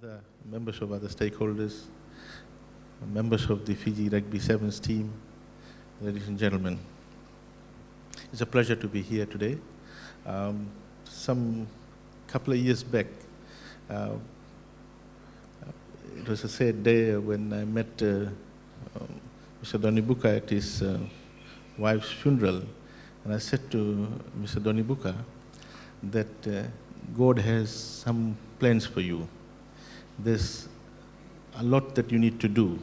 other members of other stakeholders, members of the Fiji Rugby Sevens team, ladies and gentlemen. It's a pleasure to be here today. Some couple of years back, it was a sad day when I met Mr. Donibuka at his wife's funeral, and I said to Mr. Donibuka that God has some plans for you. There's a lot that you need to do,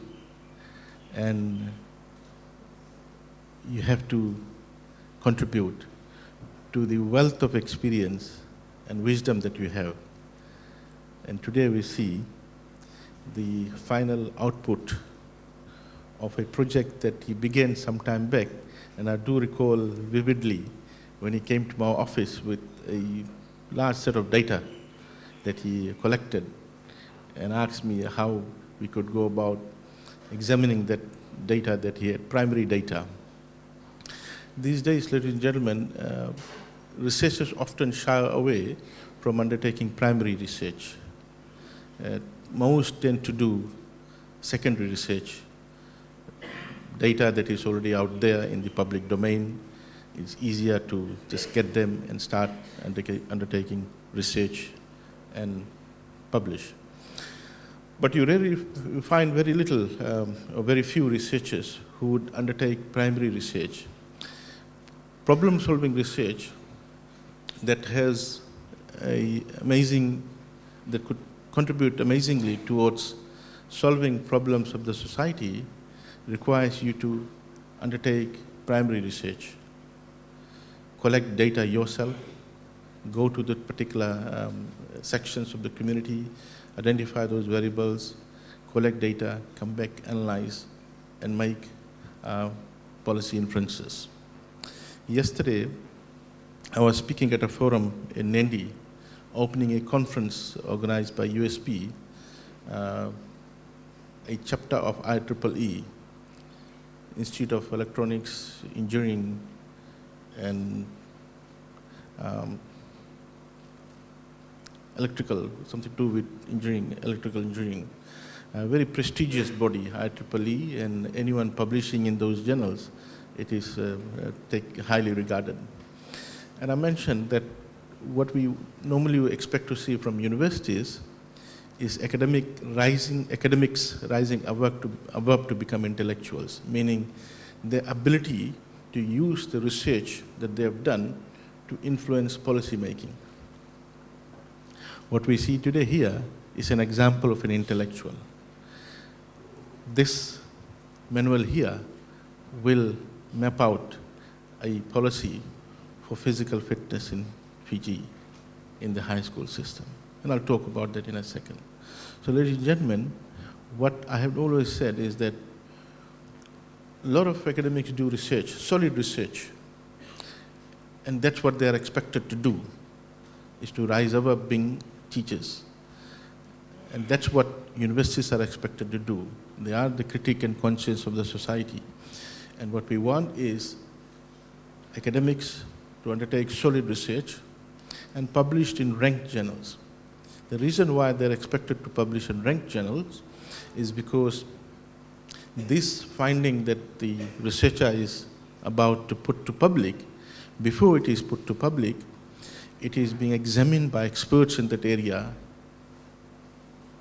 and you have to contribute to the wealth of experience and wisdom that you have. And today we see the final output of a project that he began some time back, and I do recall vividly when he came to my office with a large set of data that he collected and asked me how we could go about examining that data that he had, primary data. These days, ladies and gentlemen, researchers often shy away from undertaking primary research. Most tend to do secondary research, data that is already out there in the public domain. It's easier to just get them and start undertaking research and publish. But you rarely find very little or very few researchers who would undertake primary research. Problem-solving research that has that could contribute amazingly towards solving problems of the society requires you to undertake primary research. Collect data yourself, go to the particular sections of the community, identify those variables, collect data, come back, analyze, and make policy inferences. Yesterday, I was speaking at a forum in Nandi, opening a conference organized by USP, a chapter of IEEE, Institute of Electronics, Engineering, and electrical, something to do with engineering, electrical engineering. A very prestigious body, IEEE, and anyone publishing in those journals, it is highly regarded. And I mentioned that what we normally expect to see from universities is academics rising above to become intellectuals, meaning their ability to use the research that they have done to influence policy making. What we see today here is an example of an intellectual. This manual here will map out a policy for physical fitness in Fiji in the high school system. And I'll talk about that in a second. So ladies and gentlemen, what I have always said is that a lot of academics do research, solid research, and that's what they are expected to do, is to rise above being teachers. And that's what universities are expected to do. They are the critique and conscience of the society. And what we want is academics to undertake solid research and published in ranked journals. The reason why they're expected to publish in ranked journals is because this finding that the researcher is about to put to public, before it is put to public, it is being examined by experts in that area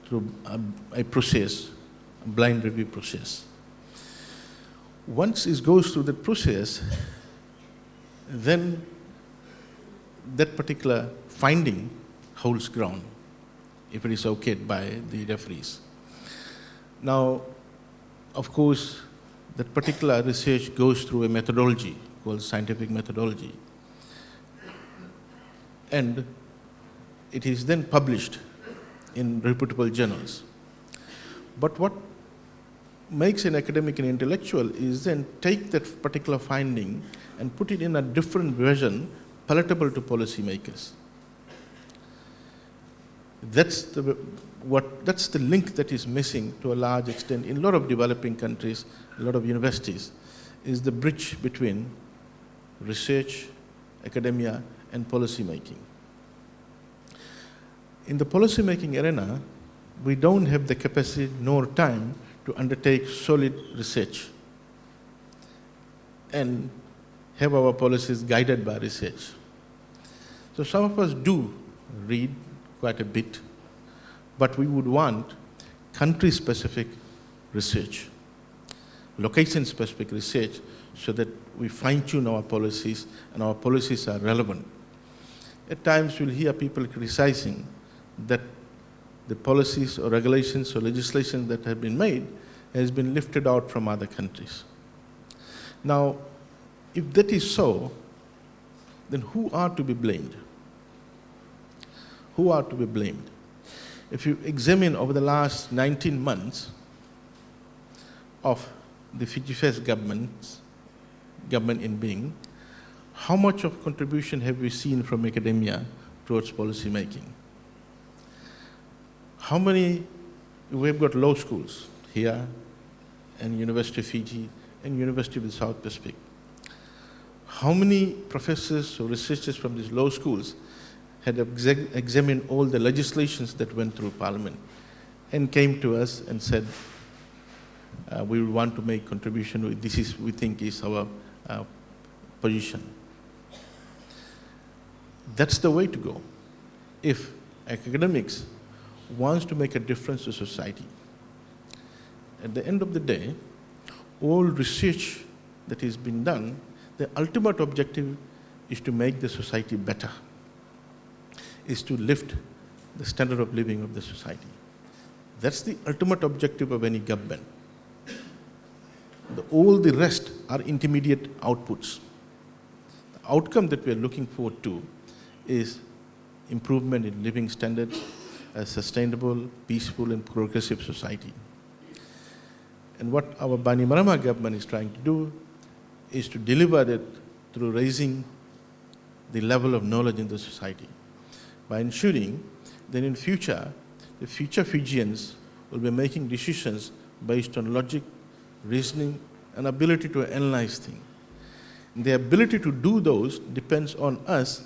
through a process, a blind review process. Once it goes through that process, then that particular finding holds ground if it is okayed by the referees. Now, of course, that particular research goes through a methodology called scientific methodology. And it is then published in reputable journals. But what makes an academic and intellectual is then take that particular finding and put it in a different version palatable to policymakers. That's the link that is missing to a large extent in a lot of developing countries, a lot of universities, is the bridge between research, academia, and policy making. In the policy making arena, we don't have the capacity nor time to undertake solid research and have our policies guided by research. So some of us do read quite a bit, but we would want country-specific research, location-specific research, so that we fine-tune our policies and our policies are relevant. At times we'll hear people criticizing that the policies or regulations or legislation that have been made has been lifted out from other countries. Now, if that is so, then who are to be blamed? Who are to be blamed? If you examine over the last 19 months of the Fiji first government in being, how much of contribution have we seen from academia towards policy making? How many, we've got law schools here, and University of Fiji, and University of the South Pacific. How many professors or researchers from these law schools had examined all the legislations that went through Parliament and came to us and said, we want to make contribution, this is, we think is our position. That's the way to go. If academics wants to make a difference to society, at the end of the day, all research that is being done, the ultimate objective is to make the society better, is to lift the standard of living of the society. That's the ultimate objective of any government. All the rest are intermediate outputs. The outcome that we are looking forward to is improvement in living standards, a sustainable, peaceful, and progressive society. And what our Bainimarama government is trying to do is to deliver that through raising the level of knowledge in the society, by ensuring that in future, the future Fijians will be making decisions based on logic, reasoning, and ability to analyze things. The ability to do those depends on us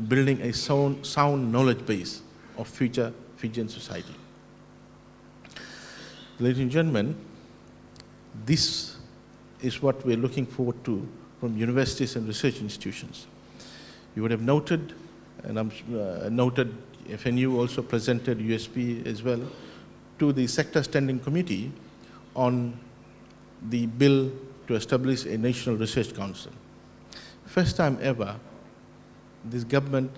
building a sound knowledge base of future Fijian society. Ladies and gentlemen, this is what we're looking forward to from universities and research institutions. You would have noted, and I'm noted, FNU also presented USP as well to the Sector Standing Committee on the bill to establish a National Research Council. First time ever, this government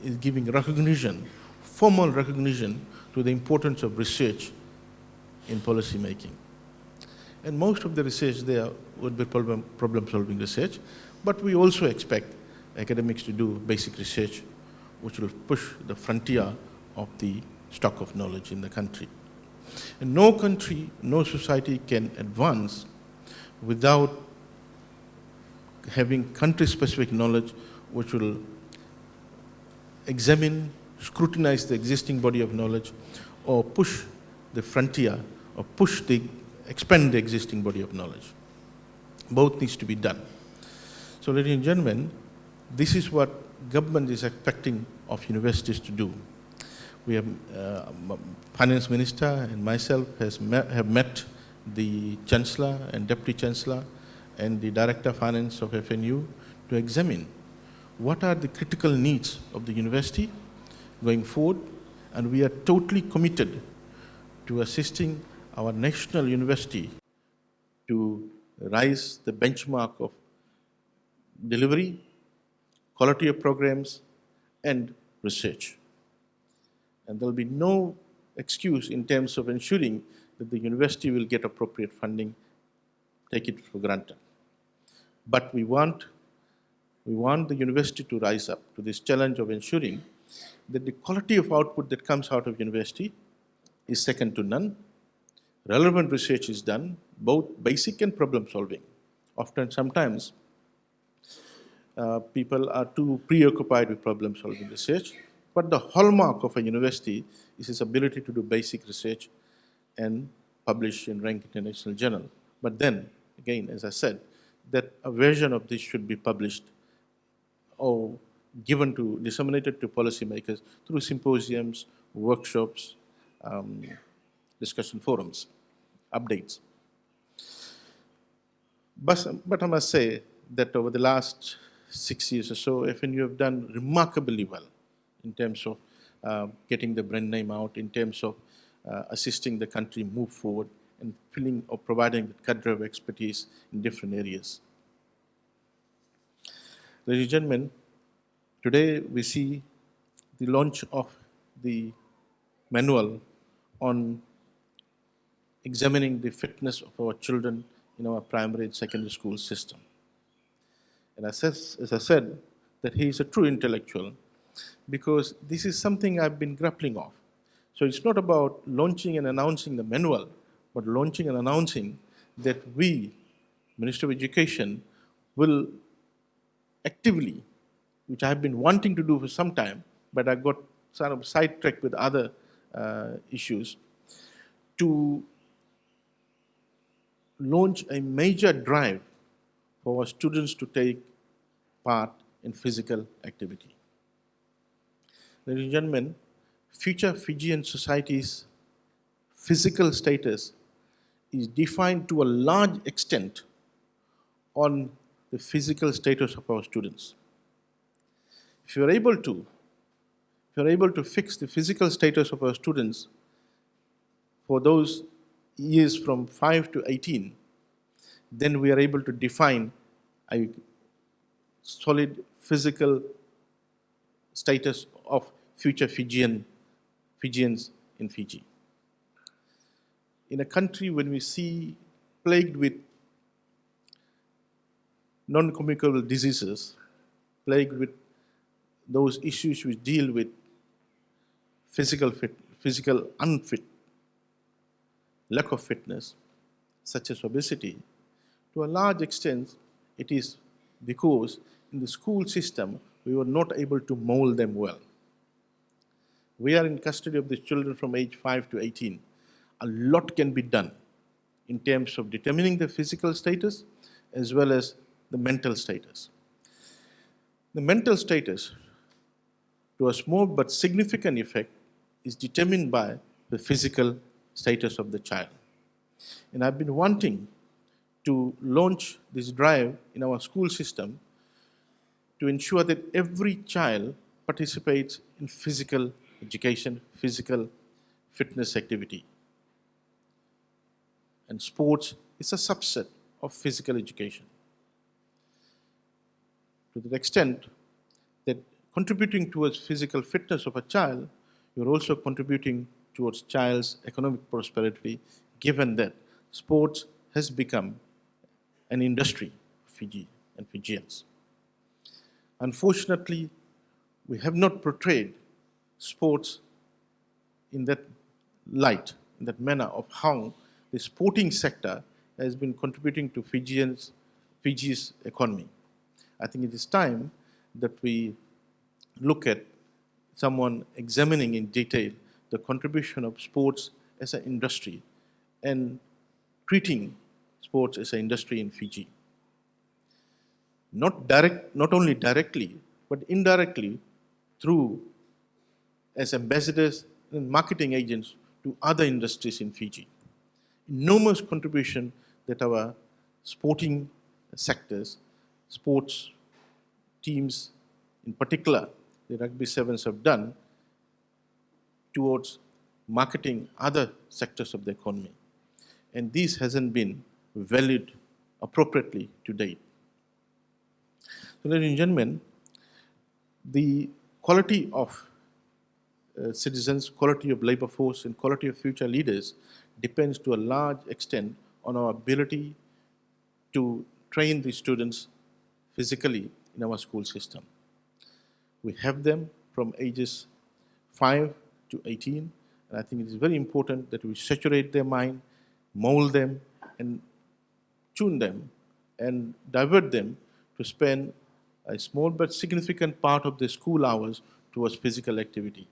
is giving recognition, formal recognition, to the importance of research in policy making. And most of the research there would be problem-solving research, but we also expect academics to do basic research, which will push the frontier of the stock of knowledge in the country. And no country, no society can advance without having country-specific knowledge, which will examine, scrutinize the existing body of knowledge, or push the frontier, or expand the existing body of knowledge. Both needs to be done. So, ladies and gentlemen, this is what government is expecting of universities to do. We have Finance Minister and myself have met the Chancellor and Deputy Chancellor and the Director of Finance of FNU to examine what are the critical needs of the university going forward, and we are totally committed to assisting our national university to rise the benchmark of delivery, quality of programs, and research. And there will be no excuse in terms of ensuring that the university will get appropriate funding, take it for granted. But we want the university to rise up to this challenge of ensuring that the quality of output that comes out of university is second to none. Relevant research is done, both basic and problem solving. Sometimes people are too preoccupied with problem solving research, but the hallmark of a university is its ability to do basic research and publish in ranked international journal. But then, again, as I said, that a version of this should be published or disseminated to policymakers through symposiums, workshops, discussion forums, updates. But I must say that over the last 6 years or so, FNU have done remarkably well in terms of getting the brand name out, in terms of assisting the country move forward and filling or providing the cadre of expertise in different areas. Ladies and gentlemen, today we see the launch of the manual on examining the fitness of our children in our primary and secondary school system. And as I said, that he is a true intellectual because this is something I've been grappling of. So it's not about launching and announcing the manual, but launching and announcing that we, Minister of Education, will actively, which I have been wanting to do for some time, but I got sort of sidetracked with other issues, to launch a major drive for our students to take part in physical activity. Ladies and gentlemen, future Fijian society's physical status is defined to a large extent on the physical status of our students. If you are able to fix the physical status of our students for those years from 5 to 18, then we are able to define a solid physical status of future Fijians in Fiji. In a country when we see plagued with non-communicable diseases, plagued with those issues which deal with physical unfit, lack of fitness, such as obesity, to a large extent, it is because in the school system, we were not able to mold them well. We are in custody of the children from age 5 to 18. A lot can be done in terms of determining the physical status as well as the mental status. The mental status, to a small but significant effect, is determined by the physical status of the child. And I've been wanting to launch this drive in our school system to ensure that every child participates in physical education, physical fitness activity. And sports is a subset of physical education. To the extent that contributing towards physical fitness of a child, you're also contributing towards child's economic prosperity, given that sports has become an industry for Fiji and Fijians. Unfortunately, we have not portrayed sports in that light, in that manner of how the sporting sector has been contributing to Fiji's economy. I think it is time that we look at someone examining in detail the contribution of sports as an industry and treating sports as an industry in Fiji. Not only directly, but indirectly through as ambassadors and marketing agents to other industries in Fiji. Enormous contribution that our sporting sectors, sports teams in particular, the rugby sevens have done towards marketing other sectors of the economy. And this hasn't been valued appropriately to date. So, ladies and gentlemen, the quality of citizens, quality of labor force, and quality of future leaders depends to a large extent on our ability to train the students physically in our school system. We have them from ages 5 to 18, and I think it is very important that we saturate their mind, mold them, and tune them, and divert them to spend a small but significant part of their school hours towards physical activity.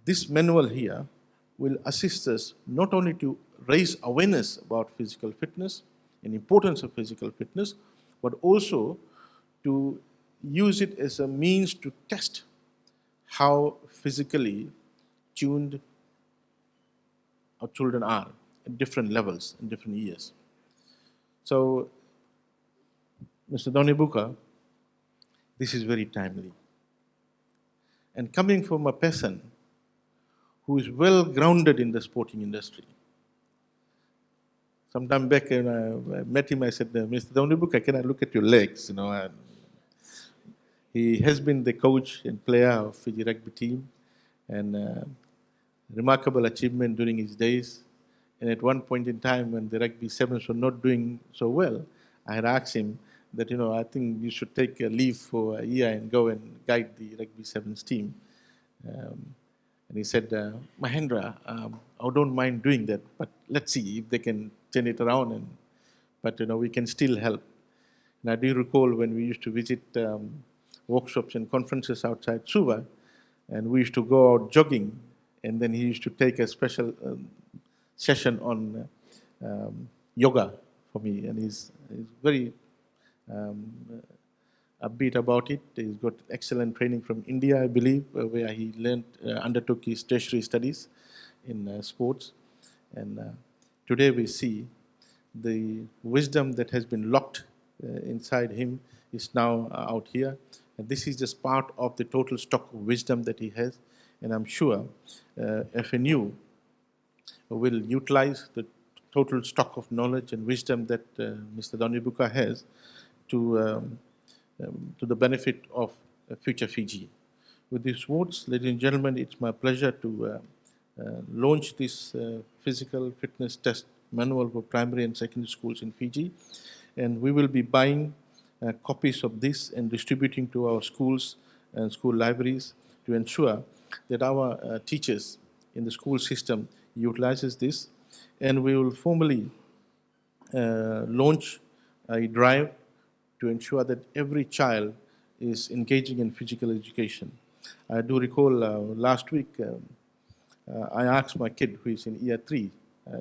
This manual here will assist us not only to raise awareness about physical fitness and importance of physical fitness, but also to use it as a means to test how physically tuned our children are at different levels in different years. So, Mr. Donibuka, this is very timely. And coming from a person who is well grounded in the sporting industry. Sometime back when I met him, I said, Mr. Donibuka, can I look at your legs? And he has been the coach and player of Fiji rugby team, and remarkable achievement during his days. And at one point in time, when the rugby sevens were not doing so well, I had asked him that, I think you should take a leave for a year and go and guide the rugby sevens team. And he said, Mahendra, I don't mind doing that, but let's see if they can turn it around. But we can still help. And I do recall when we used to visit workshops and conferences outside Suva, and we used to go out jogging, and then he used to take a special session on yoga for me, and he's very upbeat about it. He's got excellent training from India, I believe, where he undertook his tertiary studies in sports. And today we see the wisdom that has been locked inside him is now out here. And this is just part of the total stock of wisdom that he has. And I'm sure FNU will utilize the total stock of knowledge and wisdom that Mr. Donibuka has to the benefit of future Fiji. With these words, ladies and gentlemen, it's my pleasure to launch this physical fitness test manual for primary and secondary schools in Fiji. And we will be buying copies of this and distributing to our schools and school libraries to ensure that our teachers in the school system utilizes this. And we will formally launch a drive to ensure that every child is engaging in physical education. I do recall last week, I asked my kid who is in year 3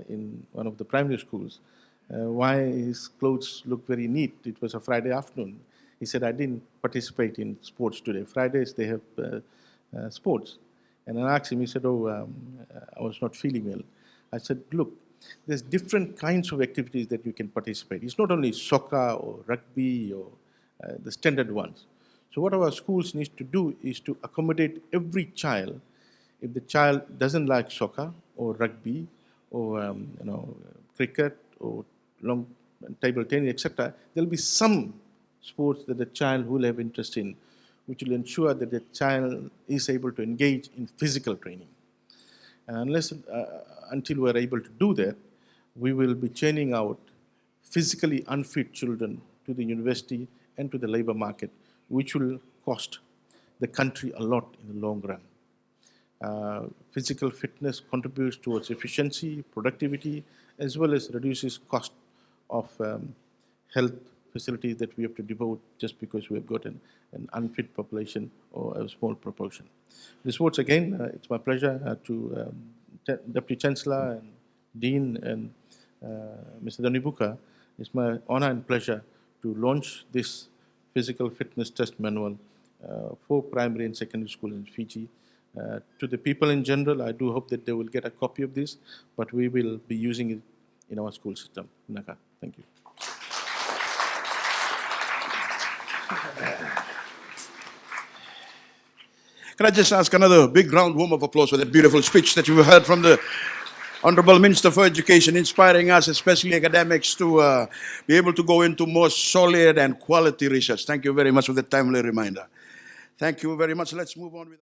in one of the primary schools, why his clothes look very neat. It was a Friday afternoon. He said, I didn't participate in sports today. Fridays they have sports. And I asked him, he said, I was not feeling well. I said, look, there's different kinds of activities that you can participate. It's not only soccer or rugby or the standard ones. So what our schools need to do is to accommodate every child. If the child doesn't like soccer or rugby or cricket or long table tennis, etc., there'll be some sports that the child will have interest in, which will ensure that the child is able to engage in physical training. And until we're able to do that, we will be churning out physically unfit children to the university and to the labor market, which will cost the country a lot in the long run. Physical fitness contributes towards efficiency, productivity, as well as reduces cost of health facilities that we have to devote just because we have got an unfit population or a small proportion. This words again, it's my pleasure to Deputy Chancellor and Dean and Mr. Donibuka. It's my honor and pleasure to launch this physical fitness test manual for primary and secondary school in Fiji. To the people in general, I do hope that they will get a copy of this, but we will be using it in our school system. Naka, thank you. Can I just ask another big round warm of applause for that beautiful speech that you've heard from the Honorable Minister for Education, inspiring us, especially academics, to be able to go into more solid and quality research. Thank you very much for that timely reminder. Thank you very much. Let's move on with